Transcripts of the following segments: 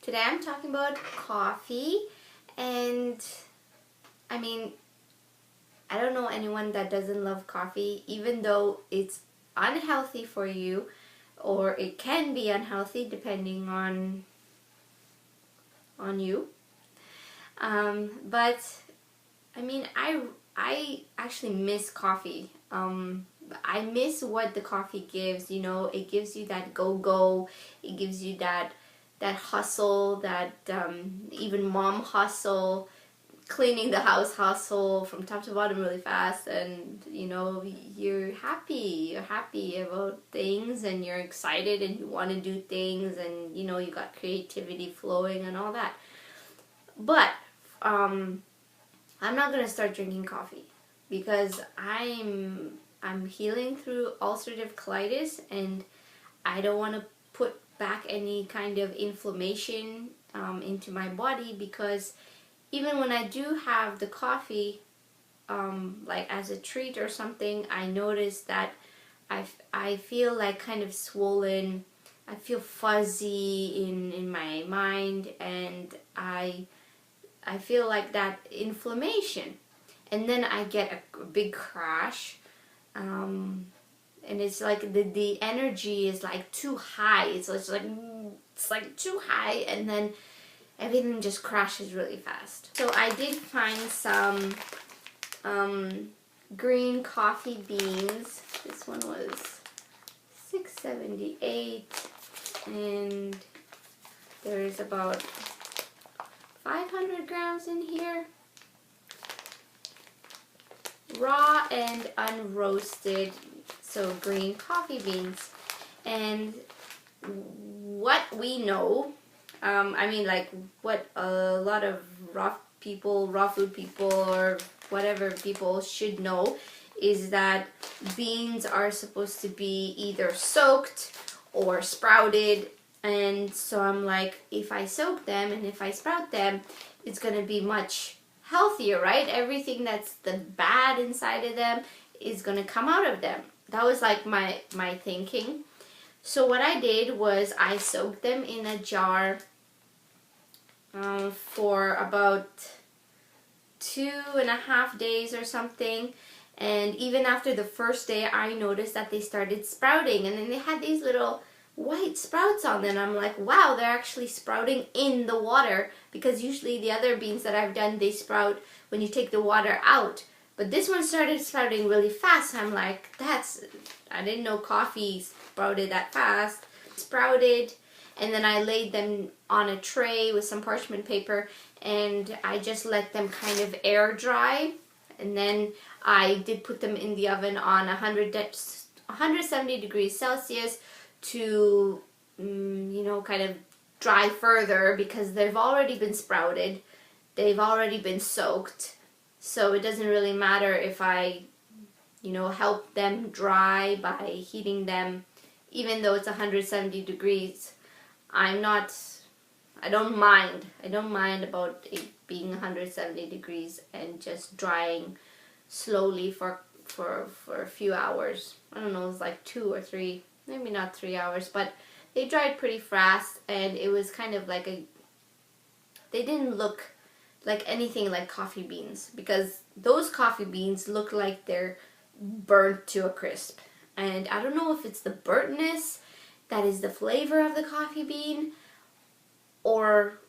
Today I'm talking about coffee, and I mean, I don't know anyone that doesn't love coffee, even though it's unhealthy for you, or it can be unhealthy depending on you. But I mean, I actually miss coffee. I miss what the coffee gives. You know, it gives you that go. It gives you that hustle, that even mom hustle, cleaning the house hustle from top to bottom really fast, and you know, you're happy about things, and you're excited, and you want to do things, and you know, you got creativity flowing and all that. But I'm not gonna start drinking coffee because I'm healing through ulcerative colitis, and I don't want to put back any kind of inflammation into my body, because even when I do have the coffee, like as a treat or something, I notice that I feel like kind of swollen. I feel fuzzy in my mind, and I feel like that inflammation, and then I get a big crash, and it's like the energy is like too high. It's like too high, and then everything just crashes really fast. So I did find some green coffee beans. This one was $6.78, and there is about 500 grams in here. Raw and unroasted, so green coffee beans. And what we know, I mean, like what a lot of raw food people, or whatever people should know, is that beans are supposed to be either soaked or sprouted. And so I'm like, if I soak them and if I sprout them, it's going to be much healthier, right? Everything that's the bad inside of them is going to come out of them. That was like my thinking. So what I did was I soaked them in a jar for about 2.5 days or something. And even after the first day, I noticed that they started sprouting, and then they had these little white sprouts on them. I'm like, wow, they're actually sprouting in the water, because usually the other beans that I've done, they sprout when you take the water out. But this one started sprouting really fast. I'm like, I didn't know coffee sprouted that fast. Sprouted, and then I laid them on a tray with some parchment paper, and I just let them kind of air dry. And then I did put them in the oven on 170 degrees Celsius to, you know, kind of dry further, because they've already been sprouted, they've already been soaked, so it doesn't really matter if I, you know, help them dry by heating them, even though it's 170 degrees. I don't mind about it being 170 degrees and just drying slowly for a few hours. I don't know, it's like 2 or 3, maybe not 3 hours, but they dried pretty fast, and it was kind of like they didn't look like anything like coffee beans, because those coffee beans look like they're burnt to a crisp. And I don't know if it's the burntness that is the flavor of the coffee bean, or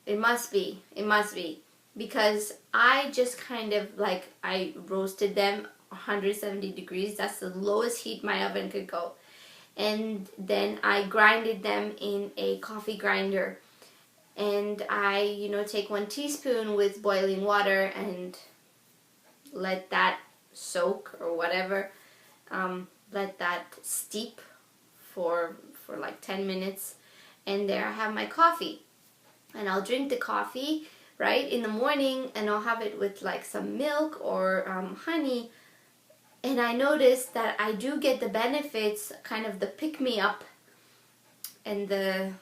it must be, because I just kind of like, I roasted them 170 degrees. That's the lowest heat my oven could go. And then I grinded them in a coffee grinder, and I, you know, take 1 teaspoon with boiling water and let that soak or whatever, let that steep for like 10 minutes, and there I have my coffee. And I'll drink the coffee right in the morning, and I'll have it with like some milk or honey. And I noticed that I do get the benefits, kind of the pick-me-up and the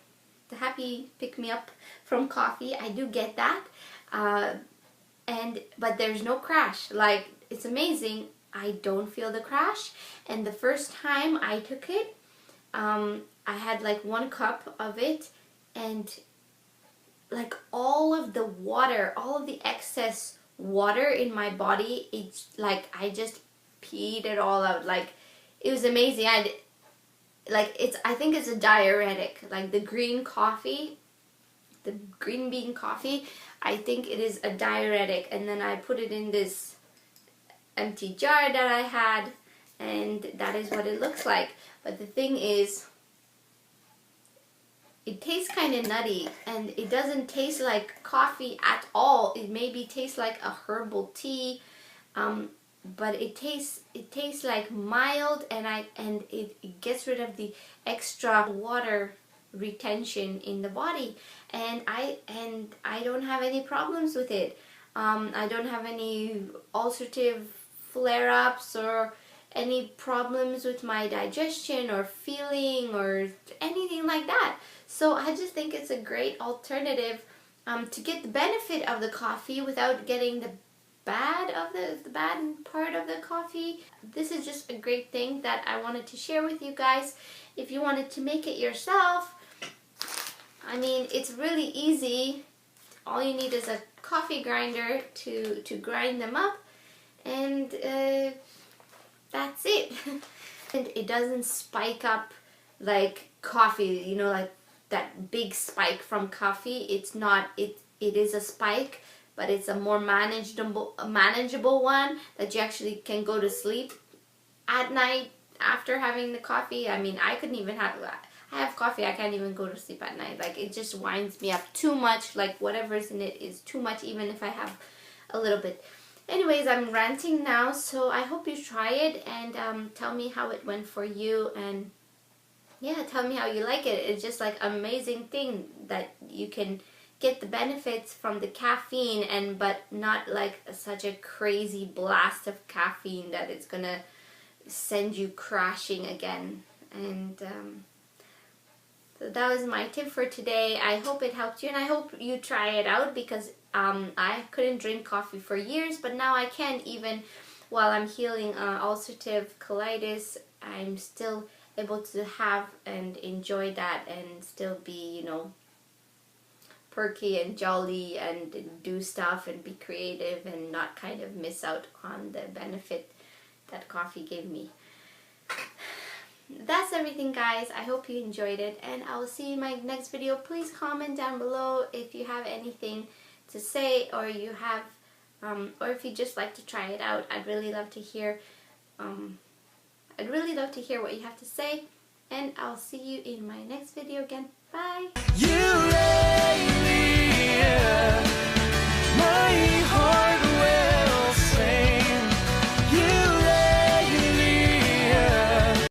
happy pick-me-up from coffee. I do get that, but there's no crash. Like, it's amazing. I don't feel the crash. And the first time I took it, I had like 1 cup of it, and like all of the water, all of the excess water in my body, it's like I just peed it all out. Like, it was amazing. I think it's a diuretic. Like the green coffee, the green bean coffee, I think it is a diuretic. And then I put it in this empty jar that I had, and that is what it looks like. But the thing is, it tastes kind of nutty, and it doesn't taste like coffee at all. It maybe tastes like a herbal tea, but it tastes like mild, and it gets rid of the extra water retention in the body, and I don't have any problems with it. I don't have any ulcerative flare-ups or any problems with my digestion or feeling or anything like that. So I just think it's a great alternative to get the benefit of the coffee without getting the bad part of the coffee. This is just a great thing that I wanted to share with you guys. If you wanted to make it yourself, I mean, it's really easy. All you need is a coffee grinder to grind them up, and that's it. And it doesn't spike up like coffee, you know, like that big spike from coffee. It's not, it is a spike, but it's a more manageable one that you actually can go to sleep at night after having the coffee. I mean, I couldn't even have, I have coffee, I can't even go to sleep at night. Like, it just winds me up too much. Like, whatever's in it is too much, even if I have a little bit. Anyways, I'm ranting now, so I hope you try it, and tell me how it went for you, and yeah, tell me how you like it. It's just like an amazing thing that you can get the benefits from the caffeine, but not like such a crazy blast of caffeine that it's gonna send you crashing again. And so that was my tip for today. I hope it helped you, and I hope you try it out, because I couldn't drink coffee for years, but now I can. Even while I'm healing ulcerative colitis, I'm still able to have and enjoy that and still be, you know, perky and jolly and do stuff and be creative and not kind of miss out on the benefit that coffee gave me. That's everything, guys. I hope you enjoyed it, and I will see you in my next video. Please comment down below if you have anything to say, or you have or if you just like to try it out. I'd really love to hear what you have to say, and I'll see you in my next video again. Bye.